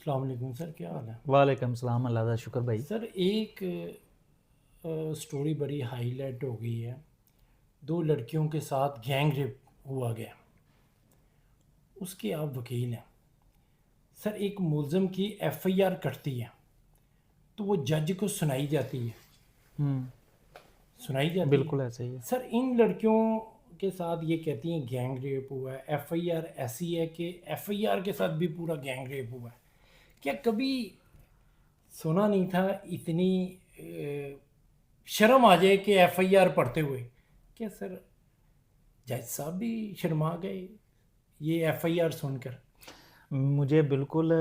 अस्सलाम वालेकुम सर, क्या हाल है? वालेकुम सलाम, अल्लाह का शुक्र भाई। सर एक स्टोरी बड़ी हाईलाइट हो गई है। दो लड़कियों के साथ गैंग रेप हुआ गया। उसके आप वकील हैं। सर एक मुलज़म की एफआईआर कटती है तो वो जज को सुनाई जाती है। हम्म। सुनाई जाती है। बिल्कुल ऐसे ही है। सर इन लड़कियों के साथ ये कहती हैं गैंग रेप हुआ है। एफआईआर ऐसी है कि एफआईआर के साथ भी पूरा गैंग रेप हुआ है। क्या कभी सुना नहीं था इतनी शर्म आ जाए कि एफआईआर पढ़ते हुए। क्या सर जज साहब भी शर्मा गए ये एफआईआर सुनकर? मुझे बिल्कुल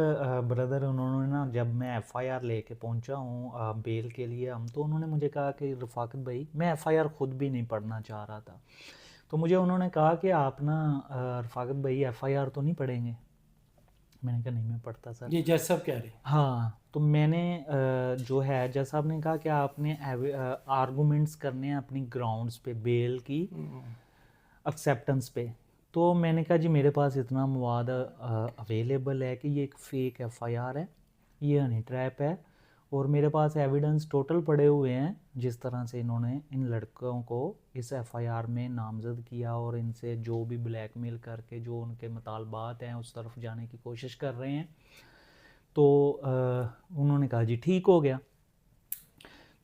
ब्रदर, उन्होंने ना, जब मैं एफआईआर लेके पहुंचा हूँ बेल के लिए, हम तो उन्होंने मुझे कहा कि रफ़ाकत भाई, मैं एफआईआर खुद भी नहीं पढ़ना चाह रहा था। तो मुझे उन्होंने कहा कि आप ना रफ़ाकत भाई एफआईआर तो नहीं पढ़ेंगे। मैंने कहा नहीं, मैं पढ़ता सर। ये जज साहब कह रहे हैं। हाँ, तो मैंने जो है, जज साहब ने कहा कि आपने आर्गूमेंट्स करने हैं अपनी ग्राउंड्स पे, बेल की एक्सेप्टेंस पे। तो मैंने कहा जी मेरे पास इतना मवाद अवेलेबल है कि ये एक फ़ेक एफआईआर है, ये हनी ट्रैप है, और मेरे पास एविडेंस टोटल पड़े हुए हैं जिस तरह से इन्होंने इन लड़कों को इस एफआईआर में नामज़द किया और इनसे जो भी ब्लैकमेल करके जो उनके मुतालबात हैं उस तरफ जाने की कोशिश कर रहे हैं। तो उन्होंने कहा जी ठीक हो गया।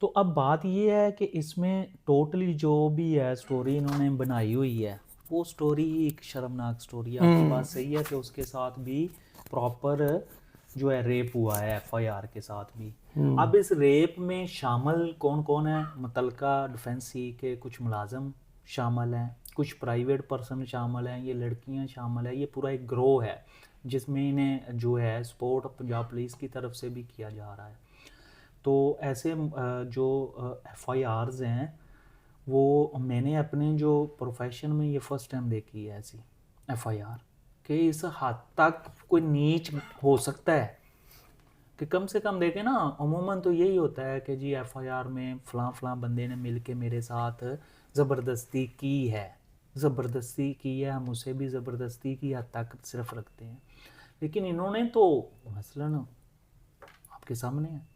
तो अब बात ये है कि इसमें टोटली जो भी है स्टोरी इन्होंने बनाई हुई है, वो स्टोरी ही एक शर्मनाक स्टोरी है। आपकी बात सही है कि उसके साथ भी प्रॉपर जो है रेप हुआ है एफआईआर के साथ भी। अब इस रेप में शामिल कौन कौन है? मुतलका डिफेंसी के कुछ मुलाजम शामिल हैं, कुछ प्राइवेट पर्सन शामिल हैं, ये लड़कियां शामिल हैं, ये पूरा एक ग्रोह है जिसमें इन्हें जो है सपोर्ट पंजाब पुलिस की तरफ से भी किया जा रहा है। तो ऐसे जो एफआईआर्स हैं, वो मैंने अपने जो प्रोफेशन में ये फर्स्ट टाइम देखी है ऐसी एफआईआर, कि इस हद तक कोई नीच हो सकता है। कि कम से कम देखें ना, अमूमन तो यही होता है कि जी एफआईआर में फ़लाँ फ़लाँ बंदे ने मिल के मेरे साथ ज़बरदस्ती की है, ज़बरदस्ती की है, हम उसे भी ज़बरदस्ती की हद तक सिर्फ रखते हैं। लेकिन इन्होंने तो मसलन आपके सामने है।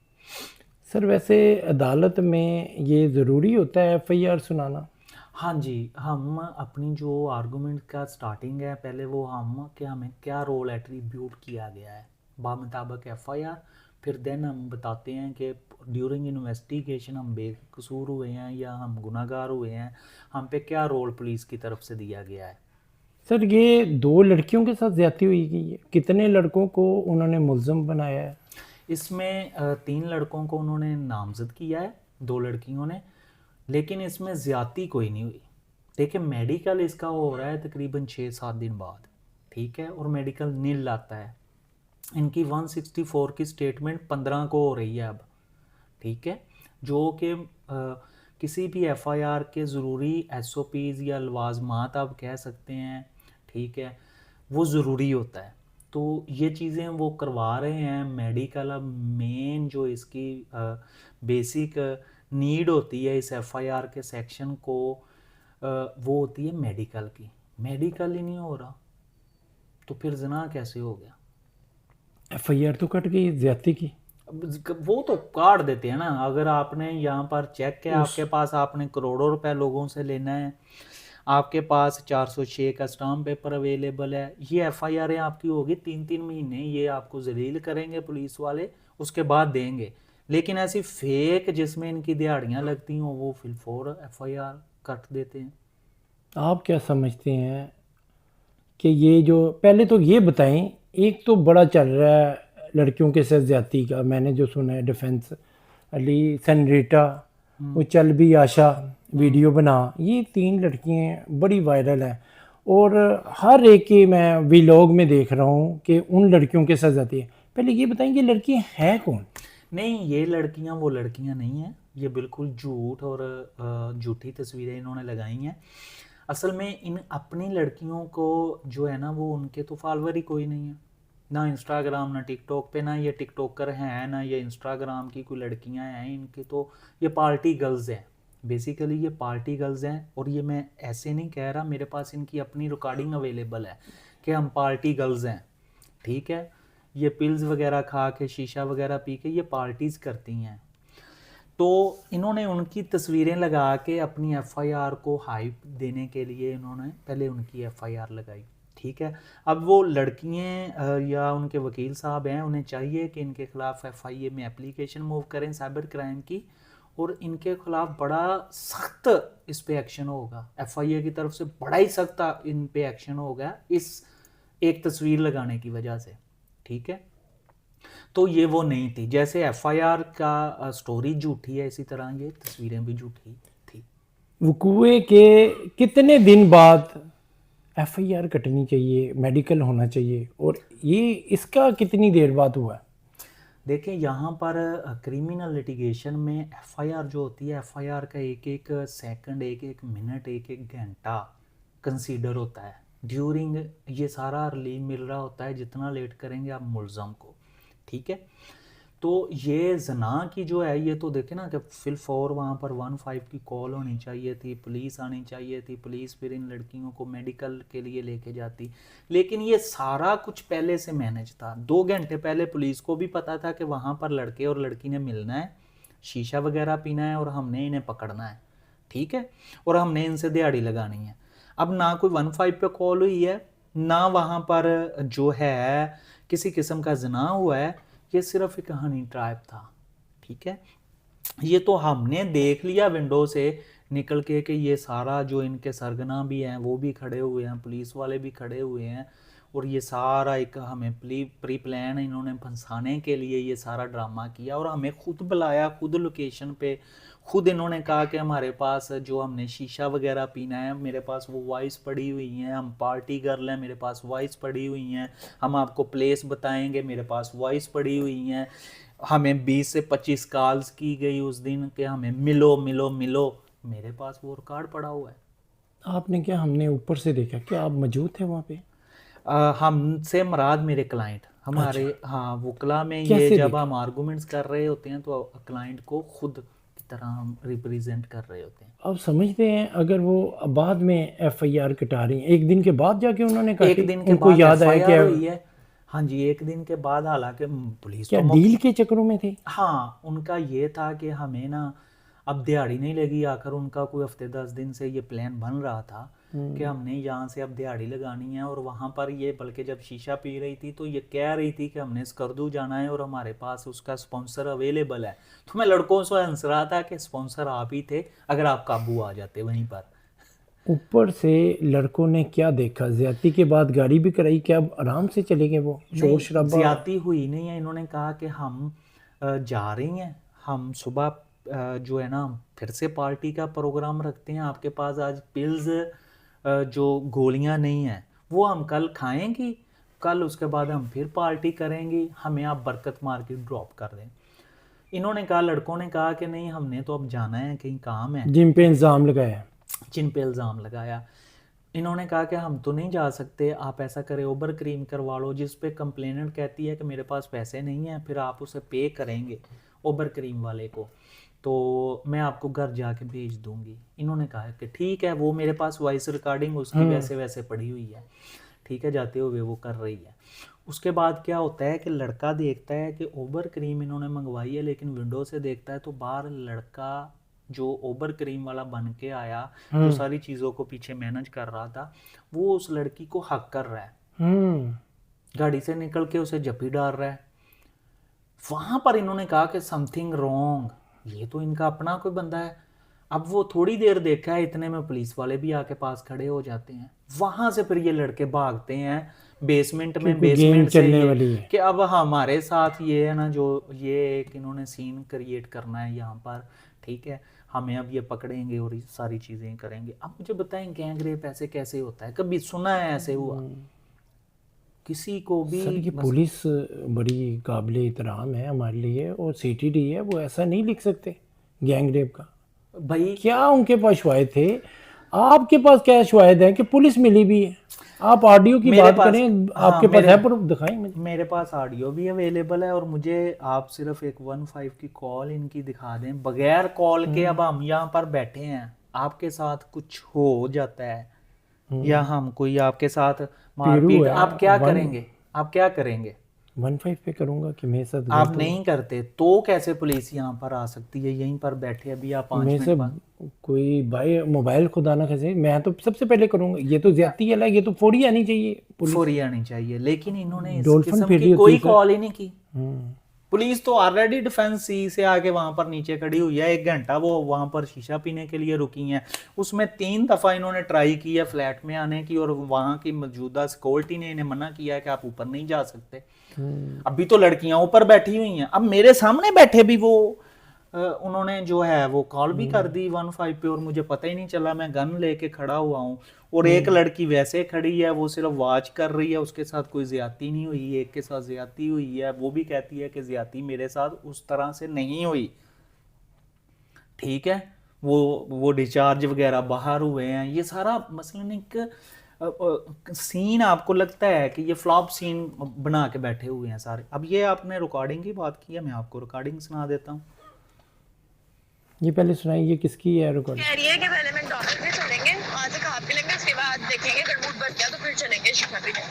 सर वैसे अदालत में ये ज़रूरी होता है एफआईआर सुनाना? हाँ जी, हम अपनी जो आर्गूमेंट का स्टार्टिंग है, पहले वो हम कि हमें क्या रोल एट्रीब्यूट किया गया है बामुताबिक एफआईआर, फिर देन हम बताते हैं कि ड्यूरिंग इन्वेस्टिगेशन हम बेकसूर हुए हैं या हम गुनाहगार हुए हैं, हम पे क्या रोल पुलिस की तरफ से दिया गया है। सर ये दो लड़कियों के साथ ज्यादती हुई गई है, कितने लड़कों को उन्होंने मुलज़म बनाया है? इसमें 3 लड़कों को उन्होंने नामजद किया है, 2 लड़कियों ने, लेकिन इसमें ज़्यादती कोई नहीं हुई। देखिए मेडिकल इसका हो रहा है तकरीबन 6-7 दिन बाद, ठीक है, और मेडिकल नील आता है। इनकी 164 की स्टेटमेंट 15 को हो रही है अब, ठीक है, जो कि किसी भी एफआईआर के ज़रूरी एसओपीज़ या लवाजमात आप कह सकते हैं, ठीक है, वो ज़रूरी होता है। तो ये चीज़ें वो करवा रहे हैं मेडिकल। अब मेन जो इसकी बेसिक नीड होती है इस एफआईआर के सेक्शन को, वो होती है मेडिकल की। मेडिकल ही नहीं हो रहा तो फिर जना कैसे हो गया? एफआईआर तो कट गई ज्यादती की। वो तो काट देते हैं ना। अगर आपने यहाँ पर चेक किया, उस आपके पास आपने करोड़ों रुपए लोगों से लेना है, आपके पास 406 का स्टाम्प पेपर अवेलेबल है, ये एफआईआर आपकी होगी 3-3 महीने, ये आपको जलील करेंगे पुलिस वाले, उसके बाद देंगे। लेकिन ऐसी फेक जिसमें इनकी दिहाड़ियाँ लगती हों, वो फिर फोर एफआईआर कट देते हैं। आप क्या समझते हैं कि ये जो पहले तो ये बताएं, एक तो बड़ा चल रहा है लड़कियों के साथ ज्यादती का, मैंने जो सुना है डिफेंस अली सनरीटा वो चल भी आशा वीडियो बना, ये तीन लड़कियां बड़ी वायरल हैं और हर एक के मैं वीलॉग में देख रहा हूँ कि उन लड़कियों के साथ जाती है। पहले ये बताएं कि लड़कियां हैं कौन? नहीं, ये लड़कियां वो लड़कियां नहीं हैं, ये बिल्कुल झूठ और झूठी तस्वीरें इन्होंने लगाई हैं। असल में इन अपनी लड़कियों को जो है ना, वो उनके तो फॉलोअर ही कोई नहीं है, ना इंस्टाग्राम ना टिकटॉक पे, ना ये टिकटॉकर हैं ना ये इंस्टाग्राम की कोई लड़कियां हैं। इनके तो ये पार्टी गर्ल्स हैं, बेसिकली ये पार्टी गर्ल्स हैं। और ये मैं ऐसे नहीं कह रहा, मेरे पास इनकी अपनी रिकॉर्डिंग अवेलेबल है कि हम पार्टी गर्ल्स हैं, ठीक है। ये पिल्स वगैरह खा के, शीशा वगैरह पी के ये पार्टीज करती हैं। तो इन्होंने उनकी तस्वीरें लगा के अपनी एफआईआर को हाइप देने के लिए इन्होंने पहले उनकी एफआईआर लगाई, ठीक है। अब वो लड़कियां या उनके वकील साहब हैं, उन्हें चाहिए कि इनके खिलाफ एफआईए में एप्लीकेशन मूव करें साइबर क्राइम की, और इनके खिलाफ बड़ा सख्त इस पे एक्शन होगा, एफआईए की तरफ से बड़ा ही सख्त इन पे एक्शन होगा इस एक तस्वीर लगाने की वजह से, ठीक है। तो ये वो नहीं थी, जैसे एफआईआर का स्टोरी झूठी है, इसी तरह ये तस्वीरें भी झूठी थी। वकूए के कितने दिन बाद एफआईआर कटनी चाहिए, मेडिकल होना चाहिए, और ये इसका कितनी देर बाद हुआ? देखें, यहाँ पर क्रिमिनल लिटिगेशन में एफआईआर जो होती है, एफआईआर का एक एक सेकंड, एक एक मिनट, एक एक घंटा कंसीडर होता है ड्यूरिंग, ये सारा रिलीव मिल रहा होता है, जितना लेट करेंगे आप मुलजम को, ठीक है। तो ये जना की जो है, ये तो देखे ना कि फिल फॉर वहाँ पर 15 की कॉल होनी चाहिए थी, पुलिस आनी चाहिए थी, पुलिस फिर इन लड़कियों को मेडिकल के लिए लेके जाती, लेकिन ये सारा कुछ पहले से मैनेज था। 2 घंटे पहले पुलिस को भी पता था कि वहाँ पर लड़के और लड़की ने मिलना है, शीशा वगैरह पीना है और हमने इन्हें पकड़ना है, ठीक है, और हमने इनसे दिहाड़ी लगानी है। अब ना कोई 15 पे कॉल हुई है, ना वहाँ पर जो है किसी किस्म का जना हुआ है, ये सिर्फ एक हनी ट्रैप था, ठीक है। ये तो हमने देख लिया विंडो से निकल के कि ये सारा जो इनके सरगना भी हैं वो भी खड़े हुए हैं, पुलिस वाले भी खड़े हुए हैं, और ये सारा एक हमें प्री प्लान इन्होंने फंसाने के लिए ये सारा ड्रामा किया, और हमें खुद बुलाया, खुद लोकेशन पे, खुद इन्होंने कहा कि हमारे पास जो हमने शीशा वगैरह पीना है, मेरे पास वो वाइस पड़ी हुई हैं, हम पार्टी कर लें, मेरे पास वाइस पड़ी हुई हैं, हम आपको प्लेस बताएंगे, मेरे पास वाइस पड़ी हुई हैं, हमें 20 से 25 कॉल्स की गई उस दिन कि हमें मिलो मिलो मिलो, मेरे पास वो रिकॉर्ड पड़ा हुआ है। आपने क्या, हमने ऊपर से देखा, क्या आप मौजूद थे वहाँ पे? हमसे मराद मेरे क्लाइंट, हमारे हाँ वकला में, ये कैसे जब देखा? हम आर्गूमेंट्स कर रहे होते हैं तो क्लाइंट को खुद की तरह हम रिप्रेजेंट कर रहे होते हैं। आप समझते हैं, अगर वो बाद में एफआईआर कटा रही हैं, एक दिन के बाद जाके उन्होंने काटी, एक दिन के उनको बाद याद आया एफआईआर क्या? हुई है, हाँ जी, एक दिन के बाद, हालांकि पुलिस क्या तो डील के चक्करों में थे? हाँ, उनका ये था कि हमें ना अब दिहाड़ी नहीं लगी, आकर उनका कोई हफ्ते 10 दिन से ये प्लान बन रहा था कि हमने यहाँ से अब दिहाड़ी लगानी है, और वहाँ पर ये बल्कि जब शीशा पी रही थी तो ये कह रही थी कि हमने स्कर्दू जाना है और हमारे पास उसका स्पॉन्सर अवेलेबल है। तो मैं लड़कों से हंस रहा था कि स्पॉन्सर आप ही थे, अगर आप काबू आ जाते वहीं पर। ऊपर से लड़कों ने क्या देखा, ज्यादती के बाद गाड़ी भी कराई, क्या अब आराम से चले गए? वो शोर शराबा? ज्यादती हुई नहीं है, इन्होंने कहा कि हम जा रही हैं, हम सुबह जो है ना फिर से पार्टी का प्रोग्राम रखते हैं, आपके पास आज पिल्स जो गोलियां नहीं हैं वो हम कल खाएंगी, कल उसके बाद हम फिर पार्टी करेंगी, हमें आप बरकत मार के ड्रॉप कर दें। इन्होंने कहा, लड़कों ने कहा कि नहीं, हमने तो अब जाना है, कहीं काम है, जिन पे इल्ज़ाम लगाया। जिन पे इल्ज़ाम लगाया। इन्होंने कहा कि हम तो नहीं जा सकते, आप ऐसा करें ओबर क्रीम करवा लो, जिस पे कंप्लेनेंट कहती है कि मेरे पास पैसे नहीं हैं, फिर आप उसे पे करेंगे ओबर क्रीम वाले को, तो मैं आपको घर जाके भेज दूंगी। इन्होंने कहा कि ठीक है, वो मेरे पास वॉइस रिकॉर्डिंग उसकी वैसे वैसे पड़ी हुई है, ठीक है, जाते हुए वो कर रही है। उसके बाद क्या होता है कि लड़का देखता है कि ओबर क्रीम इन्होंने मंगवाई है, लेकिन विंडो से देखता है तो बाहर लड़का जो ओबर क्रीम वाला बन के आया, जो सारी चीज़ों को पीछे मैनेज कर रहा था, वो उस लड़की को हक कर रहा है, गाड़ी से निकल के उसे जपी डाल रहा है। वहां पर इन्होंने कहा कि समथिंग रॉन्ग, ये तो इनका अपना कोई बंदा है। अब वो थोड़ी देर देखा है, इतने में पुलिस वाले भी आके पास खड़े हो जाते हैं। वहां से फिर ये लड़के भागते हैं बेसमेंट में, बेसमेंट से ये कि अब हमारे साथ ये है ना, जो ये एक इन्होंने सीन क्रिएट करना है यहाँ पर, ठीक है, हमें अब ये पकड़ेंगे और सारी चीजें करेंगे। अब मुझे बताएं, गैंग रेप ऐसे कैसे होता है? कभी सुना है ऐसे हुआ किसी को भी? सर, ये पुलिस बड़ी काबिल एहतराम है हमारे लिए, और सीटीडी है, वो ऐसा नहीं लिख सकते गैंग रेप का। भाई क्या उनके पास शवाहिद थे? आपके पास क्या शवाहिद है कि पुलिस मिली भी है? आप ऑडियो की बात करें, आपके पास है प्रूफ, दिखाएं मुझे। मेरे पास ऑडियो भी अवेलेबल है, और मुझे आप सिर्फ एक 15 की कॉल इनकी दिखा दें, बगैर कॉल के। अब हम यहाँ पर बैठे हैं, आपके साथ कुछ हो जाता है या हम कोई आपके साथ मारपीट, आप क्या करेंगे? आप क्या करेंगे? 15 पे करूँगा कि मेरे साथ आप गलत नहीं करते तो कैसे पुलिस यहाँ पर आ सकती है? यहीं पर बैठे अभी आप हुआ 5 मेरे से मिनट बाद। कोई भाई मोबाइल खुदा ना खसे, मैं तो सबसे पहले करूँगा। ये तो ज्यादती है, ये तो फौरी आनी चाहिए पुलिस। फौरी आनी चाहिए, लेकिन इन्होंने इस डॉल्फिन किस्म फिर की रही होती कोई है सर। कॉल ही नहीं की। हम्म, पुलिस तो ऑलरेडी डिफेंस सी से आके वहां पर नीचे खड़ी हुई है, 1 घंटा वो वहां पर शीशा पीने के लिए रुकी हैं। उसमें 3 दफा इन्होंने ट्राई की है फ्लैट में आने की, और वहां की मौजूदा सिक्योरिटी ने इन्हें मना किया है कि आप ऊपर नहीं जा सकते। अभी तो लड़कियां ऊपर बैठी हुई हैं, अब मेरे सामने बैठे भी वो उन्होंने जो है वो कॉल भी कर दी 15 पे, और मुझे पता ही नहीं चला, मैं गन लेके खड़ा हुआ हूँ। और एक लड़की वैसे खड़ी है, वो सिर्फ वॉच कर रही है, उसके साथ कोई ज्यादती नहीं हुई। एक के साथ ज्यादती हुई है, वो भी कहती है कि ज्यादती मेरे साथ उस तरह से नहीं हुई। ठीक है, वो डिस्चार्ज वगैरह बाहर हुए हैं। ये सारा मसलन एक सीन आपको लगता है कि ये फ्लॉप सीन बना के बैठे हुए हैं सारे। अब ये आपने रिकॉर्डिंग की बात की है, मैं आपको रिकॉर्डिंग सुना देता हूँ। ये पहले सुनाइए, ये किसकी है रिकॉर्डिंग? कह रही है कि पहले मैकडॉनल्ड्स में चलेंगे, वहां से खा पी लेंगे, उसके बाद देखेंगे अगर मूड बन गया तो फिर चलेंगे शिमला पीने।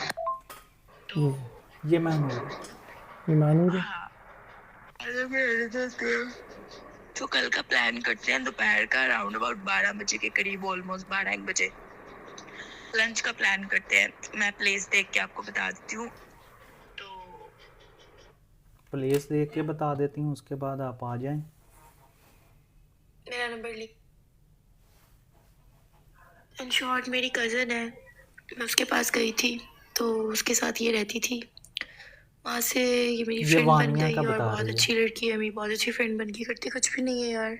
ये महमूद ये मानूंगे। हाँ, अरे मेरे दोस्त तो कल का प्लान करते हैं दोपहर का अराउंड अबाउट 12 बजे के करीब, ऑलमोस्ट 12-1 बजे लंच का प्लान करते हैं। मैं प्लेस देख के आपको बता देती हूँ। तो प्लेस देख के बता देती हूँ, उसके बाद आप आ जाएं। मेरा नंबर लिख। इन शॉर्ट मेरी कज़न है, मैं उसके पास गई थी तो उसके साथ ये रहती थी। वहाँ से ये मेरी ये फ्रेंड बन वानिया गई का और बता बहुत रही है। अच्छी लड़की है, मेरी बहुत अच्छी फ्रेंड बन गई। करती कुछ भी नहीं है यार,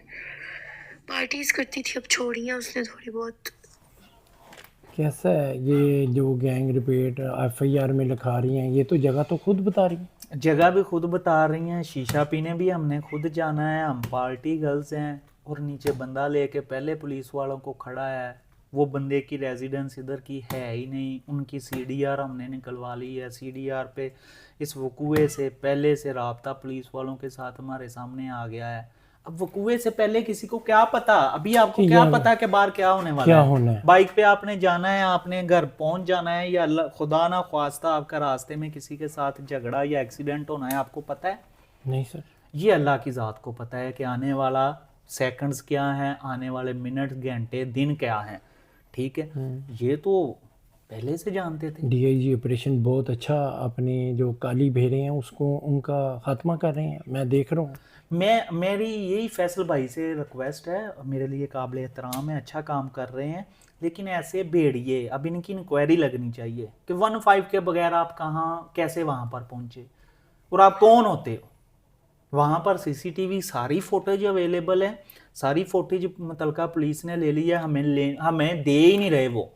पार्टीज करती थी, अब छोड़ी है उसने थोड़ी बहुत। कैसा है ये जो गैंग रिपोर्ट एफआईआर में लिखा रही हैं? ये तो जगह तो खुद बता रही हैं। जगह भी खुद बता रही हैं, शीशा पीने भी हमने खुद जाना है, हम पार्टी गर्ल्स हैं। और नीचे बंदा लेके पहले पुलिस वालों को खड़ा है। वो बंदे की रेजिडेंस इधर की है ही नहीं, उनकी सीडीआर हमने निकलवा ली है। सीडीआर पे इस वकूए से पहले से राब्ता पुलिस वालों के साथ हमारे सामने आ गया है। अब वकूए से पहले किसी को क्या पता, अभी आपको कि क्या यहाँ पता कि बाहर क्या होने वाला क्या है? होना है? बाइक पे आपने जाना है, आपने घर पहुंच जाना है, या खुदा ना ख्वास्ता आपका रास्ते में किसी के साथ झगड़ा या एक्सीडेंट होना है, आपको पता है? नहीं सर। ये अल्लाह की ज़ात को पता है कि आने वाला सेकंड्स क्या हैं, आने वाले मिनट घंटे दिन क्या हैं। ठीक है, ये तो पहले से जानते थे। डीआईजी ऑपरेशन बहुत अच्छा, अपनी जो काली भेड़े हैं उसको उनका खात्मा कर रहे हैं, मैं देख रहा हूँ। मेरी यही फैसल भाई से रिक्वेस्ट है, मेरे लिए काबिल एहतराम है, अच्छा काम कर रहे हैं, लेकिन ऐसे भेड़िए अब इनकी इंक्वायरी लगनी चाहिए कि 15 के बगैर आप कहाँ कैसे वहाँ पर पहुँचे, और आप कौन होते हो। वहाँ पर सीसीटीवी सारी फुटेज अवेलेबल है, सारी फुटेज मुतलका पुलिस ने ले ली है, हमें दे ही नहीं रहे वो।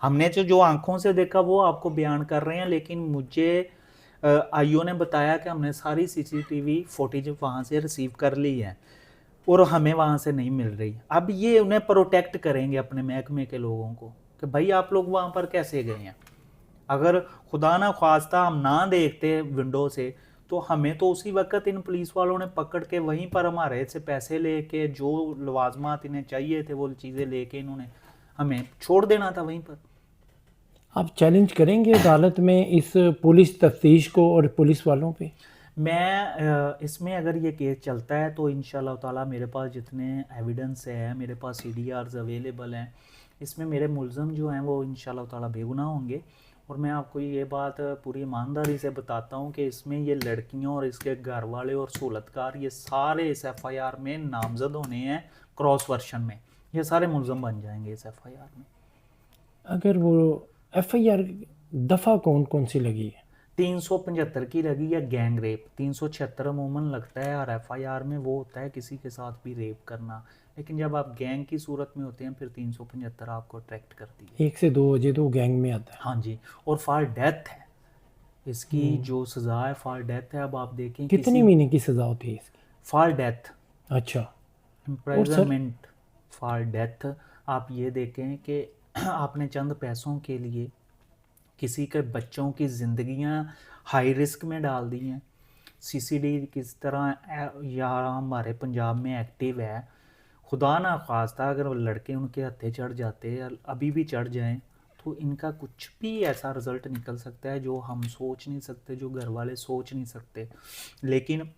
हमने जो आंखों से देखा वो आपको बयान कर रहे हैं, लेकिन मुझे आईओ ने बताया कि हमने सारी सीसीटीवी फुटेज वहाँ से रिसीव कर ली है और हमें वहाँ से नहीं मिल रही। अब ये उन्हें प्रोटेक्ट करेंगे अपने महकमे के लोगों को कि भाई आप लोग वहाँ पर कैसे गए हैं। अगर खुदा ना ख्वास्ता हम ना देखते विंडो से, तो हमें तो उसी वक्त इन पुलिस वालों ने पकड़ के वहीं पर हमारे से पैसे लेके जो लवाजमात इन्हें चाहिए थे वो चीज़ें लेके इन्होंने हमें छोड़ देना था वहीं पर। आप चैलेंज करेंगे अदालत में इस पुलिस तफ्तीश को और पुलिस वालों पे? मैं इसमें अगर ये केस चलता है तो इंशाल्लाह ताला मेरे पास जितने एविडेंस है, मेरे पास सीडीआर्स अवेलेबल हैं, इसमें मेरे मुल्ज़म जो हैं वो इंशाल्लाह ताला बेगुनाह होंगे। और मैं आपको ये बात पूरी ईमानदारी से बताता हूँ कि इसमें ये लड़कियों और इसके घर वाले और सहूलतकार ये सारे इस एफआईआर में नामजद होने हैं। क्रॉस वर्शन में ये सारे मुल्ज़म बन जाएंगे इस एफआईआर में। अगर वो एफआईआर दफ़ा कौन कौन सी लगी है? 375 की लगी है गैंग रेप, 376 अमूमन लगता है, और एफआईआर में वो होता है किसी के साथ भी रेप करना, लेकिन जब आप गैंग की सूरत में होते हैं फिर 375 आपको अट्रैक्ट करती है। 1 से 2 बजे तो गैंग में आता है। हाँ जी, और फॉर डेथ है इसकी जो सज़ा है, फॉर डेथ है। अब आप देखें कितने महीने की सज़ा होती है इसकी? फॉर डेथ, अच्छा। Imprisonment for death. आप ये देखें कि आपने चंद पैसों के लिए किसी के बच्चों की ज़िंदगियां हाई रिस्क में डाल दी हैं। सीसीडी किस तरह यहाँ हमारे पंजाब में एक्टिव है, खुदा ना ख्वास्ता अगर वो लड़के उनके हत्थे चढ़ जाते, अभी भी चढ़ जाएं, तो इनका कुछ भी ऐसा रिजल्ट निकल सकता है जो हम सोच नहीं सकते, जो घर वाले सोच नहीं सकते। लेकिन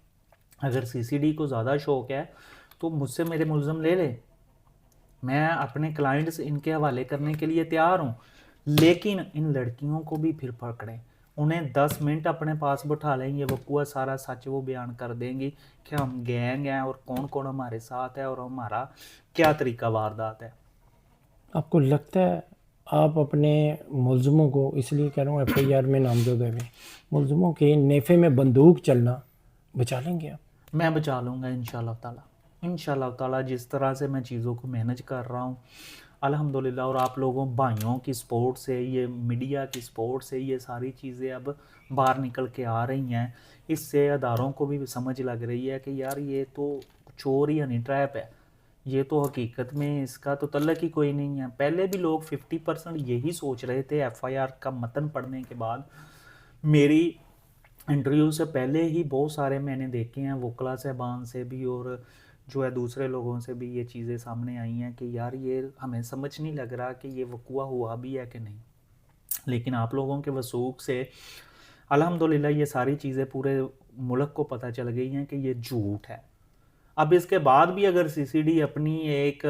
अगर सीसीडी को ज़्यादा शौक है तो मुझसे मेरे मुलज़म ले ले, मैं अपने क्लाइंट्स इनके हवाले करने के लिए तैयार हूँ। लेकिन इन लड़कियों को भी फिर पकड़ें, उन्हें 10 मिनट अपने पास बैठा लेंगे, वो पूरा सारा सच वो बयान कर देंगी कि हम गैंग हैं और कौन कौन हमारे साथ है और हमारा क्या तरीका वारदात है। आपको लगता है आप अपने मुलज़मों को, इसलिए कह रहा हूँ FIR में नामजद है, मुलज़मों के नेफे में बंदूक चलना बचा लेंगे आप? मैं बचा लूँगा इंशाल्लाह ताला। जिस तरह से मैं चीज़ों को मैनेज कर रहा हूँ अल्हम्दुलिल्लाह, और आप लोगों भाइयों की सपोर्ट से, ये मीडिया की सपोर्ट से ये सारी चीज़ें अब बाहर निकल के आ रही हैं। इससे अदारों को भी समझ लग रही है कि यार ये तो चोर ही हनी ट्रैप है, ये तो हकीकत में इसका तो तल्लक ही कोई नहीं है। पहले भी लोग 50% यही सोच रहे थे। FIR का मतन पढ़ने के बाद, मेरी इंटरव्यू से पहले ही बहुत सारे मैंने देखे हैं, वकला साहबान से भी और जो है दूसरे लोगों से भी ये चीज़ें सामने आई हैं कि यार ये हमें समझ नहीं लग रहा कि ये वक़ुआ हुआ भी है कि नहीं। लेकिन आप लोगों के वसूख से अल्हम्दुलिल्लाह ये सारी चीज़ें पूरे मुल्क को पता चल गई हैं कि ये झूठ है। अब इसके बाद भी अगर सीसीडी अपनी एक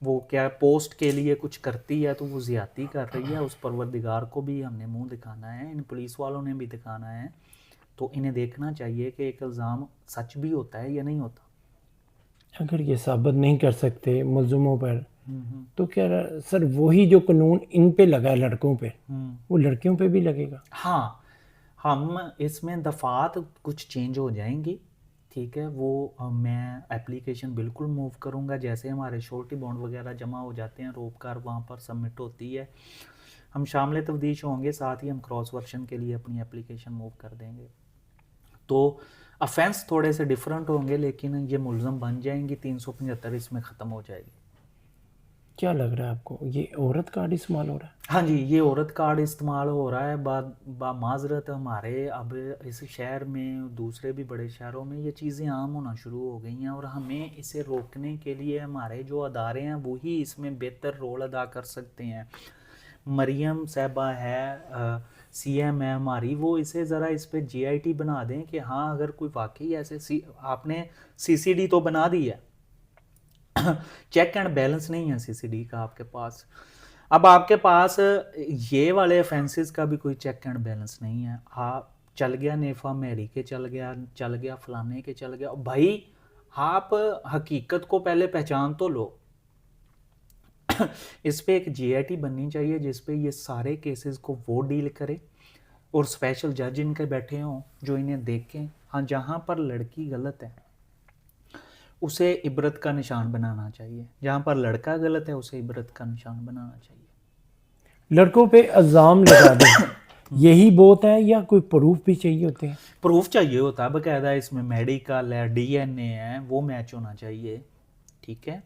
वो क्या पोस्ट के लिए कुछ करती है तो वो ज़्यादती कर रही है। उस परवरदिगार को भी हमने मुंह दिखाना है, इन पुलिस वालों ने भी दिखाना है। तो इन्हें देखना चाहिए कि एक इल्ज़ाम सच भी होता है या नहीं होता। अगर ये साबित नहीं कर सकते मुलज़मों पर, तो क्या सर वही जो कानून इन पे लगा है लड़कों पे, वो लड़कियों पे भी लगेगा? हाँ, हम इसमें दफ़ात कुछ चेंज हो जाएंगी, ठीक है। वो मैं एप्लीकेशन बिल्कुल मूव करूँगा, जैसे हमारे श्योरिटी बॉन्ड वगैरह जमा हो जाते हैं, रोपकार वहाँ पर सबमिट होती है, हम शामिल तफ्तीश होंगे, साथ ही हम क्रॉस वर्शन के लिए अपनी एप्लीकेशन मूव कर देंगे। तो अफेंस थोड़े से डिफरेंट होंगे, लेकिन ये मुलज़म बन जाएंगी। 375 इसमें ख़त्म हो जाएगी। क्या लग रहा है आपको, ये औरत कार्ड इस्तेमाल हो रहा है? हाँ जी, ये औरत कार्ड इस्तेमाल हो रहा है। माजरत हमारे अब इस शहर में, दूसरे भी बड़े शहरों में ये चीज़ें आम होना शुरू हो गई हैं, और हमें इसे रोकने के लिए हमारे जो अदारे हैं वही इसमें बेहतर रोल अदा कर सकते हैं। मरियम साहबा है, CM है हमारी, वो इसे ज़रा इस पे GIT बना दें कि हाँ अगर कोई वाकई ऐसे आपने CCD तो बना दी है, चेक एंड बैलेंस नहीं है CCD का आपके पास। अब आपके पास ये वाले ऑफेंसेस का भी कोई चेक एंड बैलेंस नहीं है। आप चल गया नेफा मेरी के चल गया फलाने के चल गया। भाई आप हकीकत को पहले पहचान तो लो। इस पे एक GIT बननी चाहिए जिस पे ये सारे केसेस को वो डील करे, और स्पेशल जज इनके बैठे हों जो इन्हें देखें। हाँ, जहाँ पर लड़की गलत है उसे इबरत का निशान बनाना चाहिए, जहाँ पर लड़का गलत है उसे इबरत का निशान बनाना चाहिए। लड़कों पे इल्ज़ाम लगा दें यही बहुत है, या कोई प्रूफ भी चाहिए होते हैं? प्रूफ चाहिए होता है बकायदा, इसमें मेडिकल है, DNA है, वो मैच होना चाहिए, ठीक है।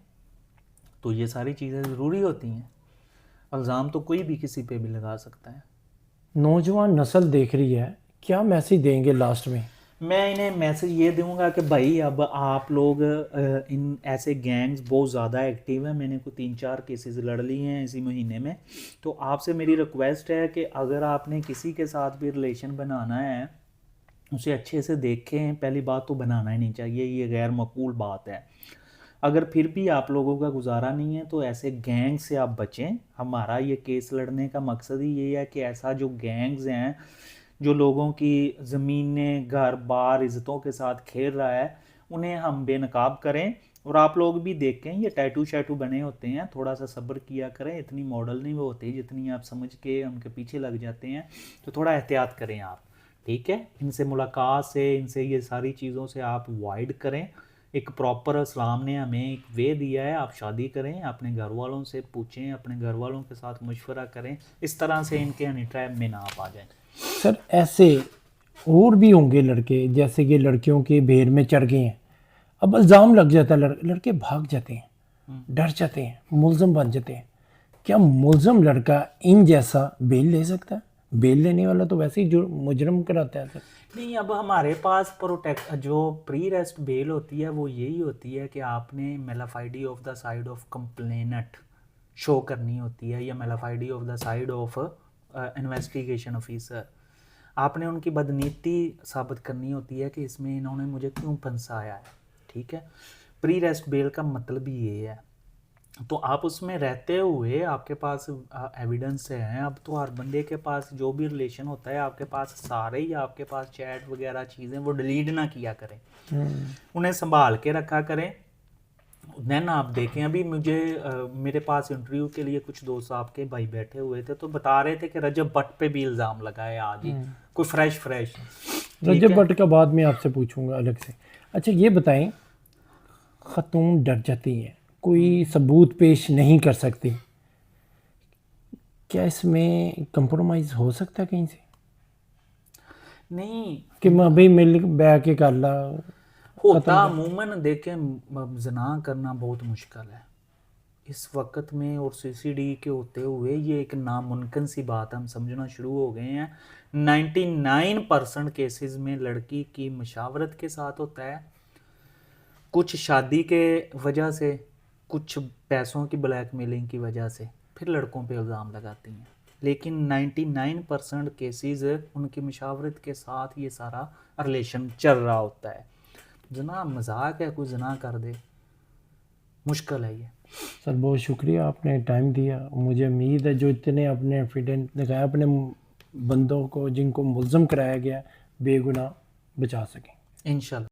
तो ये सारी चीज़ें ज़रूरी होती हैं। इल्ज़ाम तो कोई भी किसी पे भी लगा सकता है। नौजवान नस्ल देख रही है, क्या मैसेज देंगे लास्ट में? मैं इन्हें मैसेज ये दूंगा कि भाई अब आप लोग इन ऐसे गैंग्स बहुत ज़्यादा एक्टिव हैं। मैंने को 3-4 केसेस लड़ लिए हैं इसी महीने में। तो आपसे मेरी रिक्वेस्ट है कि अगर आपने किसी के साथ भी रिलेशन बनाना है उसे अच्छे से देखें। पहली बात तो बनाना ही नहीं चाहिए, ये गैर मकबूल बात है। अगर फिर भी आप लोगों का गुजारा नहीं है तो ऐसे गैंग से आप बचें। हमारा ये केस लड़ने का मकसद ही ये है कि ऐसा जो गैंग्स हैं जो लोगों की ज़मीनें, घर बार, इज़्ज़तों के साथ खेल रहा है, उन्हें हम बेनकाब करें। और आप लोग भी देखें, ये टैटू शैटू बने होते हैं, थोड़ा सा सब्र किया करें। इतनी मॉडल नहीं वो होती जितनी आप समझ के उनके पीछे लग जाते हैं, तो थोड़ा एहतियात करें आप, ठीक है। इनसे मुलाकात से, इनसे ये सारी चीज़ों से आप अवॉइड करें। एक प्रॉपर इस्लाम ने हमें एक वे दिया है, आप शादी करें, अपने घर वालों से पूछें, अपने घर वालों के साथ मशवरा करें, इस तरह से इनके हनी ट्रैप में ना आप आ जाएं। सर ऐसे और भी होंगे लड़के जैसे कि लड़कियों के भेड़ में चढ़ गए हैं, अब इल्ज़ाम लग जाता है, लड़के भाग जाते हैं, डर जाते हैं, मुलज़म बन जाते हैं। क्या मुलज़म लड़का इन जैसा बेल ले सकता है? बेल लेने वाला तो वैसे ही जो मुजरम कराता है सर। नहीं, अब हमारे पास प्रोटेक्ट जो प्री रेस्ट बेल होती है वो यही होती है कि आपने mala fide of the side of complainant, show करनी होती है या mala fide of the side of investigation officer. आपने उनकी बदनीति साबित करनी होती है कि इसमें इन्होंने मुझे क्यों फंसाया है, ठीक है। प्री रेस्ट बेल का मतलब ही ये है। तो आप उसमें रहते हुए आपके पास एविडेंस हैं। अब तो हर बंदे के पास जो भी रिलेशन होता है आपके पास सारे ही आपके पास चैट वगैरह चीज़ें वो डिलीट ना किया करें, उन्हें संभाल के रखा करें। देन आप देखें, अभी मुझे मेरे पास इंटरव्यू के लिए कुछ दोस्त आपके भाई बैठे हुए थे तो बता रहे थे कि रजब भट्ट पे भी इल्ज़ाम लगाए आज ही, कोई फ्रेश रजब भट्ट का बाद में आपसे पूछूंगा अलग से। अच्छा ये बताएं, ख़तून डर जाती है, कोई सबूत पेश नहीं कर सकती, क्या इसमें कंप्रोमाइज़ हो सकता है कहीं से नहीं कि मैं अभी मिल बैठ के कर ला? होता अमूमन देखें जना करना बहुत मुश्किल है इस वक्त में, और सीसीडी के होते हुए ये एक नामुमकिन सी बात हम समझना शुरू हो गए हैं। 99% केसेस में लड़की की मशावरत के साथ होता है, कुछ शादी के वजह से, कुछ पैसों की ब्लैकमेलिंग की वजह से फिर लड़कों पे इल्ज़ाम लगाती हैं। लेकिन 99% केसेस उनकी मशावरत के साथ ये सारा रिलेशन चल रहा होता है। जना मजाक है, कोई जना कर दे, मुश्किल है ये। सर बहुत शुक्रिया, आपने टाइम दिया। मुझे उम्मीद है जो इतने अपने एविडेंस दिखाया, अपने बंदों को जिनको मुल्ज़म कराया गया बेगुनाह बचा सकें इंशाल्लाह।